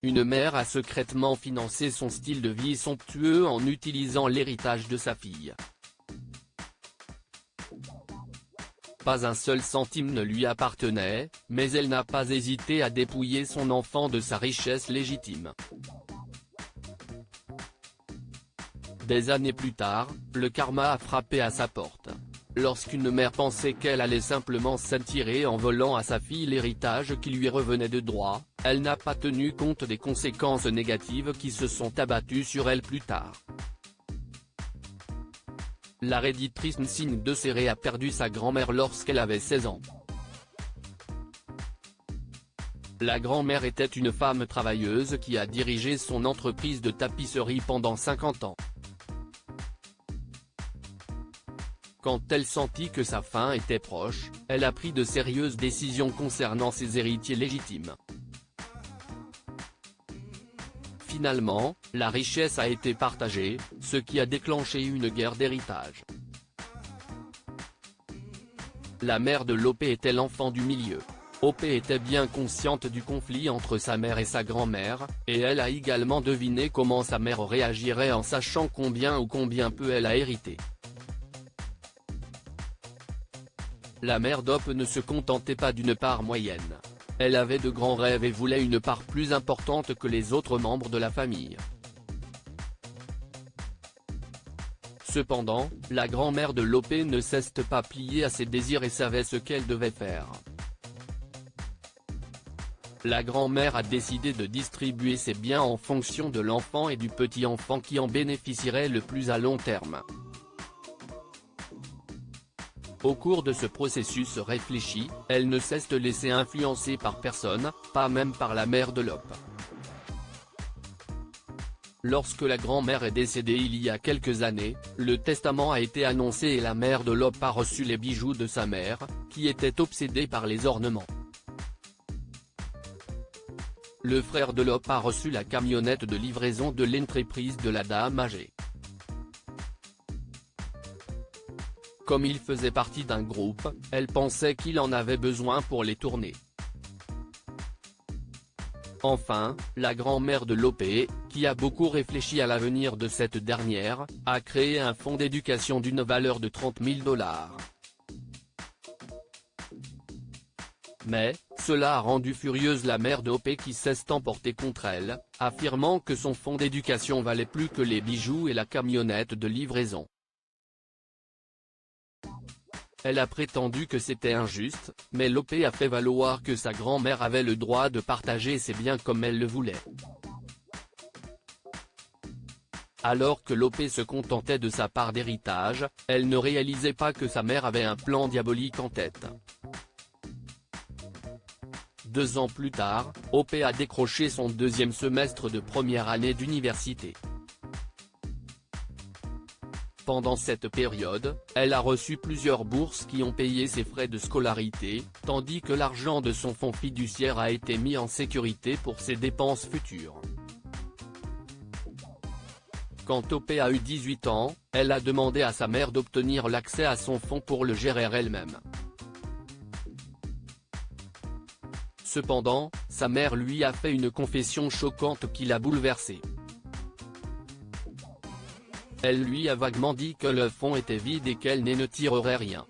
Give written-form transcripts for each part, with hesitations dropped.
une mère a secrètement financé son style de vie somptueux en utilisant l'héritage de sa fille. Pas un seul centime ne lui appartenait, mais elle n'a pas hésité à dépouiller son enfant de sa richesse légitime. Des années plus tard, le karma a frappé à sa porte. Lorsqu'une mère pensait qu'elle allait simplement s'attirer en volant à sa fille l'héritage qui lui revenait de droit, elle n'a pas tenu compte des conséquences négatives qui se sont abattues sur elle plus tard. La redditrice Nsine Desseré a perdu sa grand-mère lorsqu'elle avait 16 ans. La grand-mère était une femme travailleuse qui a dirigé son entreprise de tapisserie pendant 50 ans. Quand elle sentit que sa fin était proche, elle a pris de sérieuses décisions concernant ses héritiers légitimes. Finalement, la richesse a été partagée, ce qui a déclenché une guerre d'héritage. La mère de Lopé était l'enfant du milieu. Opé était bien consciente du conflit entre sa mère et sa grand-mère, et elle a également deviné comment sa mère réagirait en sachant combien peu elle a hérité. La mère d'Op ne se contentait pas d'une part moyenne. Elle avait de grands rêves et voulait une part plus importante que les autres membres de la famille. Cependant, la grand-mère de Lopé ne s'est pas pliée à ses désirs et savait ce qu'elle devait faire. La grand-mère a décidé de distribuer ses biens en fonction de l'enfant et du petit-enfant qui en bénéficierait le plus à long terme. Au cours de ce processus réfléchi, elle ne s'est laissée influencer par personne, pas même par la mère de Lop. Lorsque la grand-mère est décédée il y a quelques années, le testament a été annoncé et la mère de Lop a reçu les bijoux de sa mère, qui était obsédée par les ornements. Le frère de Lop a reçu la camionnette de livraison de l'entreprise de la dame âgée. Comme il faisait partie d'un groupe, elle pensait qu'il en avait besoin pour les tournées. Enfin, la grand-mère de Lopé, qui a beaucoup réfléchi à l'avenir de cette dernière, a créé un fonds d'éducation d'une valeur de 30 000 $. Mais, cela a rendu furieuse la mère de Opé qui s'est emportée contre elle, affirmant que son fonds d'éducation valait plus que les bijoux et la camionnette de livraison. Elle a prétendu que c'était injuste, mais Lopé a fait valoir que sa grand-mère avait le droit de partager ses biens comme elle le voulait. Alors que Lopé se contentait de sa part d'héritage, elle ne réalisait pas que sa mère avait un plan diabolique en tête. 2 ans plus tard, Opé a décroché son deuxième semestre de première année d'université. Pendant cette période, elle a reçu plusieurs bourses qui ont payé ses frais de scolarité, tandis que l'argent de son fonds fiduciaire a été mis en sécurité pour ses dépenses futures. Quand Opé a eu 18 ans, elle a demandé à sa mère d'obtenir l'accès à son fonds pour le gérer elle-même. Cependant, sa mère lui a fait une confession choquante qui l'a bouleversée. Elle lui a vaguement dit que le fonds était vide et qu'elle ne tirerait rien.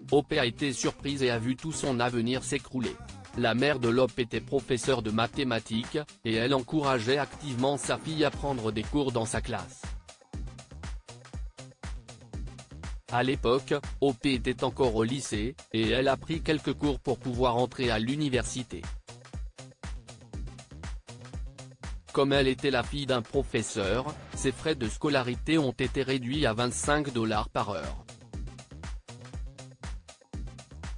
Opé a été surprise et a vu tout son avenir s'écrouler. La mère de Lop était professeure de mathématiques, et elle encourageait activement sa fille à prendre des cours dans sa classe. À l'époque, Opé était encore au lycée, et elle a pris quelques cours pour pouvoir entrer à l'université. Comme elle était la fille d'un professeur, ses frais de scolarité ont été réduits à 25 $ par heure.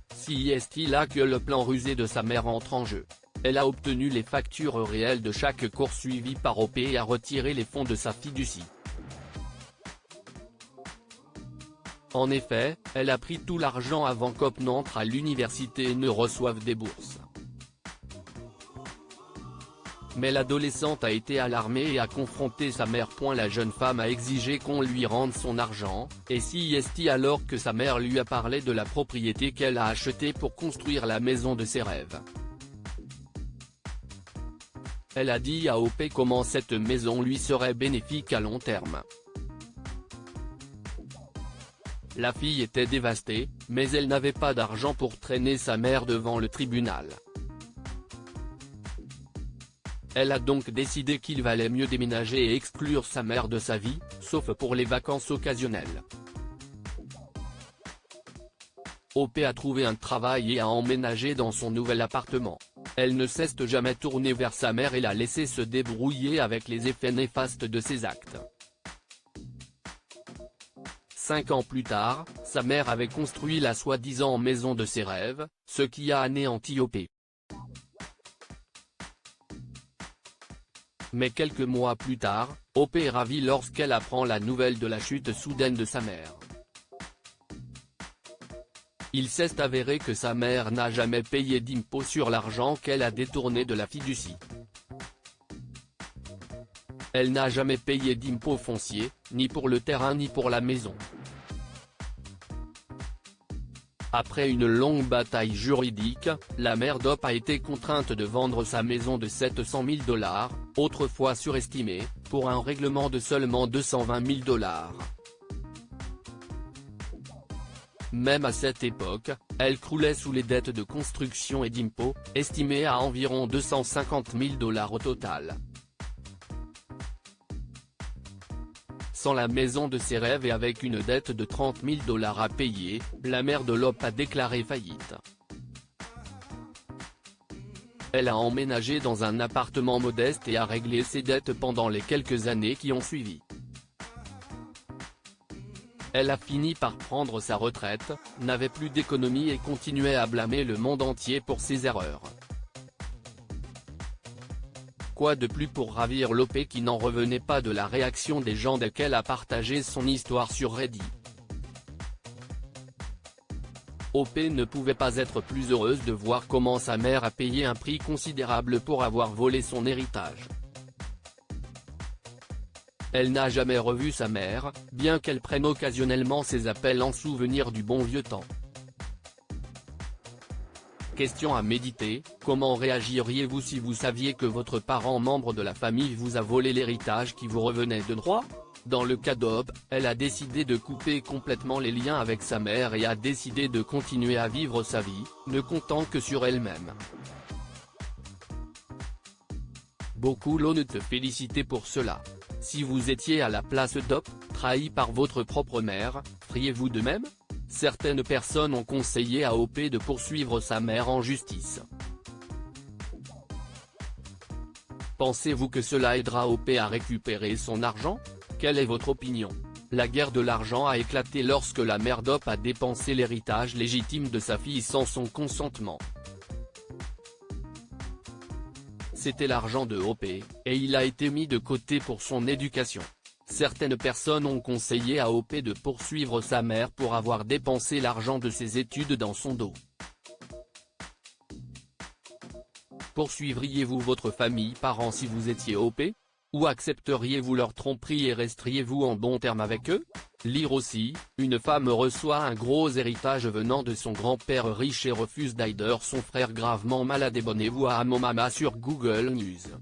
Si est là que le plan rusé de sa mère entre en jeu. Elle a obtenu les factures réelles de chaque cours suivi par Opé et a retiré les fonds de sa fiducie. En effet, elle a pris tout l'argent avant qu'Op n'entre à l'université et ne reçoive des bourses. Mais l'adolescente a été alarmée et a confronté sa mère. La jeune femme a exigé qu'on lui rende son argent, et si alors que sa mère lui a parlé de la propriété qu'elle a achetée pour construire la maison de ses rêves. elle a dit à OP comment cette maison lui serait bénéfique à long terme. La fille était dévastée, mais elle n'avait pas d'argent pour traîner sa mère devant le tribunal. Elle a donc décidé qu'il valait mieux déménager et exclure sa mère de sa vie, sauf pour les vacances occasionnelles. OP a trouvé un travail et a emménagé dans son nouvel appartement. Elle ne s'est jamais tournée vers sa mère et l'a laissé se débrouiller avec les effets néfastes de ses actes. 5 ans plus tard, sa mère avait construit la soi-disant maison de ses rêves, ce qui a anéanti OP. Mais quelques mois plus tard, OP est ravie lorsqu'elle apprend la nouvelle de la chute soudaine de sa mère. Il s'est avéré que sa mère n'a jamais payé d'impôt sur l'argent qu'elle a détourné de la fiducie. Elle n'a jamais payé d'impôt foncier, ni pour le terrain ni pour la maison. Après une longue bataille juridique, la mère d'OP a été contrainte de vendre sa maison de 700 000 $, autrefois surestimée, pour un règlement de seulement 220 000 $. Même à cette époque, elle croulait sous les dettes de construction et d'impôts, estimées à environ 250 000 $ au total. Sans la maison de ses rêves et avec une dette de 30 000 $ à payer, la mère de l'OP a déclaré faillite. Elle a emménagé dans un appartement modeste et a réglé ses dettes pendant les quelques années qui ont suivi. Elle a fini par prendre sa retraite, n'avait plus d'économie et continuait à blâmer le monde entier pour ses erreurs. Quoi de plus pour ravir l'OP qui n'en revenait pas de la réaction des gens dès qu'elle a partagé son histoire sur Reddit. OP ne pouvait pas être plus heureuse de voir comment sa mère a payé un prix considérable pour avoir volé son héritage. Elle n'a jamais revu sa mère, bien qu'elle prenne occasionnellement ses appels en souvenir du bon vieux temps. Question à méditer, comment réagiriez-vous si vous saviez que votre parent membre de la famille vous a volé l'héritage qui vous revenait de droit? Dans le cas d'OP, elle a décidé de couper complètement les liens avec sa mère et a décidé de continuer à vivre sa vie, ne comptant que sur elle-même. Beaucoup l'ont te féliciter pour cela. Si vous étiez à la place d'OP, trahi par votre propre mère, feriez-vous de même? Certaines personnes ont conseillé à OP de poursuivre sa mère en justice. Pensez-vous que cela aidera OP à récupérer son argent? Quelle est votre opinion? La guerre de l'argent a éclaté lorsque la mère d'OP a dépensé l'héritage légitime de sa fille sans son consentement. C'était l'argent de OP, et il a été mis de côté pour son éducation. Certaines personnes ont conseillé à OP de poursuivre sa mère pour avoir dépensé l'argent de ses études dans son dos. Poursuivriez-vous votre famille parents si vous étiez OP? Ou accepteriez-vous leur tromperie et resteriez-vous en bons termes avec eux? Lire aussi, une femme reçoit un gros héritage venant de son grand-père riche et refuse d'aider son frère gravement malade. Abonnez-vous à Amomama sur Google News.